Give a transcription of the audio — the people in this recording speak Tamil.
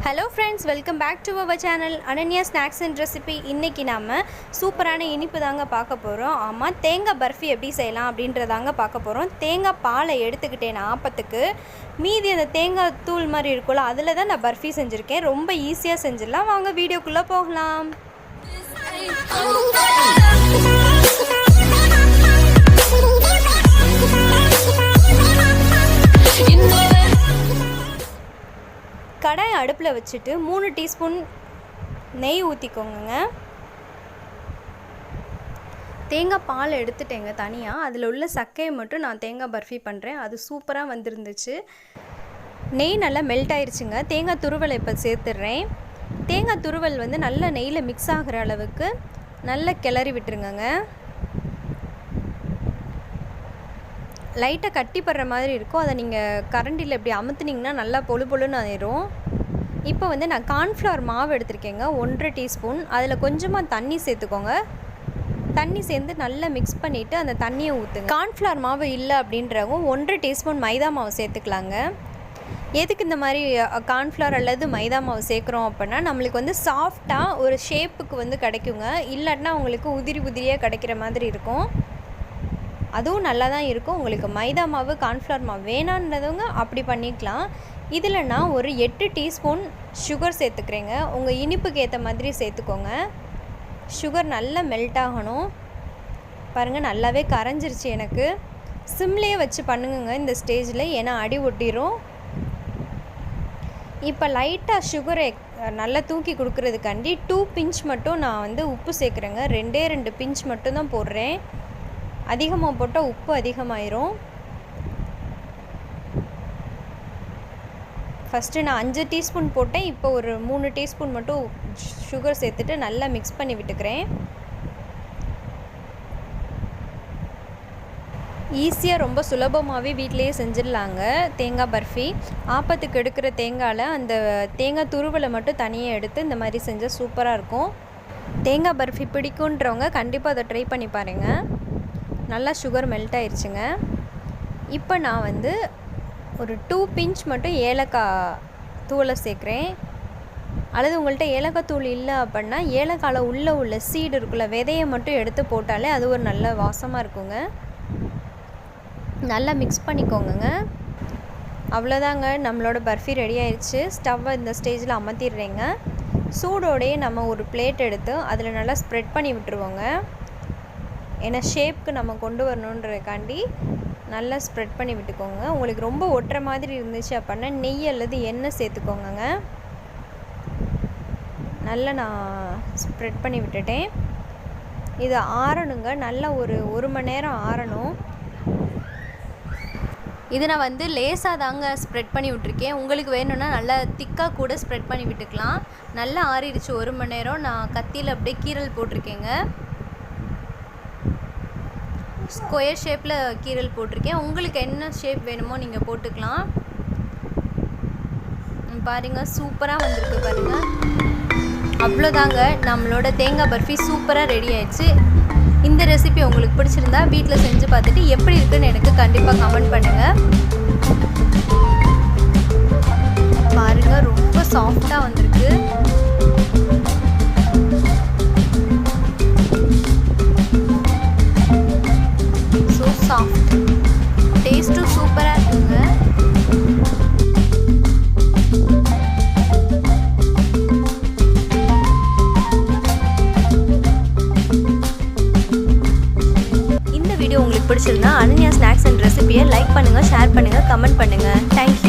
Hello friends, welcome back to our channel Ananya Snacks and Recipe. இன்னைக்கு நாம சூப்பரான இனிப்பு தாங்க பார்க்க போறோம். ஆமா, தேங்காய் பர்ஃபி எப்படி செய்யலாம் அப்படின்றதாங்க பார்க்க போறோம். தேங்காய் பாலை எடுத்துக்கிட்டேன் ஆப்பத்துக்கு. மீதி அந்த தேங்காய் தூள் மாதிரி இருக்கும்ல, அதில தான் நான் பர்ஃபி செஞ்சிருக்கேன். ரொம்ப ஈஸியா செஞ்சிடலாம். வாங்க வீடியோக்குள்ள போகலாம். கடாய் அடுப்பில் வச்சுட்டு 3 டீஸ்பூன் நெய் ஊற்றிக்கோங்க. தேங்காய் பால் எடுத்துட்டேங்க தனியாக. அதில் உள்ள சக்கையை மட்டும் நான் தேங்காய் பர்ஃபி பண்ணுறேன். அது சூப்பராக வந்துருந்துச்சு. நெய் நல்லா மெல்ட் ஆயிடுச்சுங்க. தேங்காய் துருவலை இப்போ சேர்த்துடுறேன். தேங்காய் துருவல் வந்து நல்லா நெய்யில் மிக்ஸ் ஆகிற அளவுக்கு நல்லா கிளறி விட்டுருங்க. லைட்டாக கட்டிப்படுற மாதிரி இருக்கும். அதை நீங்கள் கரண்டியில் இப்படி அமுத்துனீங்கன்னா நல்லா பொழு பொழுன்னு ஆயிரும். இப்போ வந்து நான் கார்ன்ஃப்ளவர் மாவு எடுத்திருக்கேங்க, 1.5 டீஸ்பூன். அதில் கொஞ்சமாக தண்ணி சேர்த்துக்கோங்க. தண்ணி சேர்ந்து நல்லா மிக்ஸ் பண்ணிவிட்டு அந்த தண்ணியை ஊற்றுங்க. கார்ன்ஃப்ளவர் மாவு இல்லை அப்படின்றவங்க 1.5 டீஸ்பூன் மைதா மாவு சேர்த்துக்கலாங்க. எதுக்கு இந்த மாதிரி கார்ன்ஃப்ளவர் அல்லது மைதா மாவு சேர்க்குறோம் அப்படின்னா, நம்மளுக்கு வந்து சாஃப்டாக ஒரு ஷேப்புக்கு வந்து கிடைக்குங்க. இல்லாட்டினா உங்களுக்கு உதிரி உதிரியாக கிடைக்கிற மாதிரி இருக்கும். அதுவும் நல்லா தான் இருக்கும். உங்களுக்கு மைதா மாவு கார்ன்ஃப்ளவர் மாவு வேணான்றவங்க அப்படி பண்ணிக்கலாம். இதில் நான் ஒரு 8 டீஸ்பூன் சுகர் சேர்த்துக்கிறேங்க. உங்கள் இனிப்புக்கு ஏற்ற மாதிரி சேர்த்துக்கோங்க. சுகர் நல்லா மெல்ட் ஆகணும். பாருங்கள், நல்லாவே கரைஞ்சிருச்சு எனக்கு. சிம்லேயே வச்சு பண்ணுங்க இந்த ஸ்டேஜில், ஏன்னா அடி ஒட்டிடும். இப்போ லைட்டாக சுகரை நல்லா தூக்கி கொடுக்குறதுக்காண்டி 2 பிஞ்ச் மட்டும் நான் வந்து உப்பு சேர்க்குறேங்க. 2 பிஞ்ச் மட்டும் தான் போடுறேன். அதிகமாக போட்டால் உப்பு அதிகமாயிரும். ஃபஸ்ட்டு நான் 5 டீஸ்பூன் போட்டேன். இப்போ ஒரு 3 டீஸ்பூன் மட்டும் சுகர் சேர்த்துட்டு நல்லா மிக்ஸ் பண்ணி விட்டுக்கிறேன். ஈஸியாக ரொம்ப சுலபமாகவே வீட்டிலையே செஞ்சிடலாங்க தேங்காய் பர்ஃபி. ஆப்பத்துக்கு எடுக்கிற தேங்காயில் அந்த தேங்காய் துருவலை மட்டும் தனியாக எடுத்து இந்த மாதிரி செஞ்சால் சூப்பராக இருக்கும். தேங்காய் பர்ஃபி பிடிக்குன்றவங்க கண்டிப்பாக அதை ட்ரை பண்ணி பாருங்கள். நல்லா சுகர் மெல்ட் ஆயிடுச்சுங்க. இப்போ நான் வந்து ஒரு 2 பிஞ்ச் மட்டும் ஏலக்காய் தூளை சேர்க்குறேன். அல்லது உங்கள்கிட்ட ஏலக்காய் தூள் இல்லை அப்படின்னா ஏலக்காயில் உள்ள சீடு இருக்குல்ல, விதையை மட்டும் எடுத்து போட்டாலே அது ஒரு நல்ல வாசமாக இருக்குங்க. நல்லா மிக்ஸ் பண்ணிக்கோங்க. அவ்வளோதாங்க, நம்மளோட பர்ஃபி ரெடி ஆயிடுச்சு. ஸ்டவ்வை இந்த ஸ்டேஜில் அமர்த்திடுறேங்க. சூடோடையே நம்ம ஒரு பிளேட் எடுத்து அதில் நல்லா ஸ்ப்ரெட் பண்ணி விட்டுருவோங்க. ஏன்னா ஷேப்புக்கு நம்ம கொண்டு வரணுன்றதுக்காண்டி நல்லா ஸ்ப்ரெட் பண்ணி விட்டுக்கோங்க. உங்களுக்கு ரொம்ப ஒட்டுற மாதிரி இருந்துச்சு அப்படின்னா நெய் அல்லது எண்ணெய் சேர்த்துக்கோங்க. நல்லா நான் ஸ்ப்ரெட் பண்ணி விட்டுட்டேன். இது ஆறணுங்க. நல்லா ஒரு மணி நேரம் ஆறணும். இது நான் வந்து லேசாக தாங்க ஸ்ப்ரெட் பண்ணி விட்டுருக்கேன். உங்களுக்கு வேணும்னா நல்லா திக்காக கூட ஸ்ப்ரெட் பண்ணி விட்டுக்கலாம். நல்லா ஆறிடுச்சு 1 மணி நேரம். நான் கத்தியில் அப்படியே கீரல் போட்டிருக்கேங்க. ஸ்கொயர் ஷேப்பில் கீரல் போட்டிருக்கேன். உங்களுக்கு என்ன ஷேப் வேணுமோ நீங்கள் போட்டுக்கலாம். பாருங்கள், சூப்பராக வந்திருக்கு பாருங்கள். அவ்வளோதாங்க, நம்மளோட தேங்காய் பர்ஃபி சூப்பராக ரெடி ஆயிடுச்சு. இந்த ரெசிபி உங்களுக்கு பிடிச்சிருந்தா வீட்டில் செஞ்சு பார்த்துட்டு எப்படி இருக்குன்னு எனக்கு கண்டிப்பாக கமெண்ட் பண்ணுங்கள். பாருங்கள், ரொம்ப சாஃப்டாக வந்திருக்கு. சாஃப்ட், டேஸ்ட்டும் சூப்பராக இருக்குங்க. இந்த வீடியோ உங்களுக்கு பிடிச்சிருந்தா அனன்யா ஸ்நாக்ஸ் அண்ட் ரெசிபியை லைக் பண்ணுங்கள், ஷேர் பண்ணுங்கள், கமெண்ட் பண்ணுங்கள். தேங்க்யூ.